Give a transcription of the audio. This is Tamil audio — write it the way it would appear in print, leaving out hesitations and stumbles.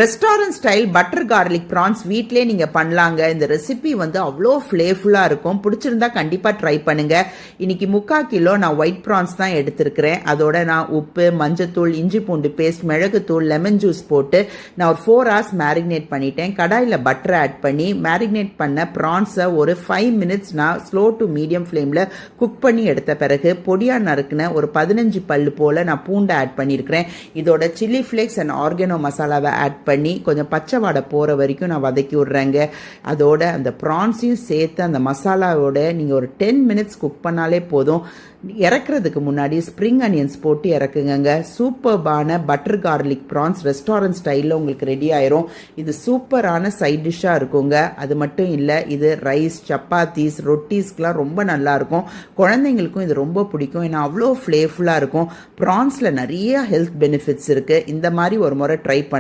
Restaurant style butter garlic prawns வீட்டிலே நீங்கள் பண்ணலாங்க. இந்த ரெசிபி வந்து அவ்வளோ ஃப்ளேஃபுல்லாக இருக்கும். பிடிச்சிருந்தா கண்டிப்பாக ட்ரை பண்ணுங்க. இன்னைக்கு 3/4 கிலோ நான் ஒயிட் ப்ரான்ஸ் தான் எடுத்திருக்கிறேன். அதோட நான் உப்பு, மஞ்சத்தூள், இஞ்சி பூண்டு பேஸ்ட், மிளகுத்தூள், லெமன் ஜூஸ் போட்டு நான் ஒரு 4 hours மேரினேட் பண்ணிட்டேன். கடாயில் பட்டர் ஆட் பண்ணி மேரினேட் பண்ண ப்ரான்ஸை ஒரு 5 minutes நான் ஸ்லோ டு மீடியம் ஃப்ளேமில் குக் பண்ணி எடுத்த பிறகு பொடியாக நறுக்குன ஒரு 15 பல்லு போல் நான் பூண்டை ஆட் பண்ணியிருக்கிறேன். இதோட சில்லி ஃப்ளேக்ஸ் அண்ட் ஆர்கானோ மசாலாவை ஆட் பண்ணி கொஞ்சம் பச்சை வாடை போகிற வரைக்கும் நான் வதக்கி விட்றேங்க. அதோட அந்த ப்ரான்ஸையும் சேர்த்து அந்த மசாலாவோட நீங்கள் ஒரு 10 minutes குக் பண்ணாலே போதும். இறக்குறதுக்கு முன்னாடி ஸ்ப்ரிங் அனியன்ஸ் போட்டு இறக்குங்க. சூப்பர்பான பட்டர் கார்லிக் ப்ரான்ஸ் ரெஸ்டாரண்ட் ஸ்டைலில் உங்களுக்கு ரெடி ஆயிரும். இது சூப்பரான சைட் டிஷ்ஷாக இருக்குங்க. அது மட்டும் இல்லை, இது ரைஸ், சப்பாத்தீஸ், ரொட்டீஸ்க்கெலாம் ரொம்ப நல்லாயிருக்கும். குழந்தைங்களுக்கும் இது ரொம்ப பிடிக்கும். ஏன்னா அவ்வளோ ஃப்ளேஃபுல்லாக இருக்கும். ப்ரான்ஸில் நிறைய ஹெல்த் பெனிஃபிட்ஸ் இருக்குது. இந்த மாதிரி ஒரு முறை ட்ரை பண்ணி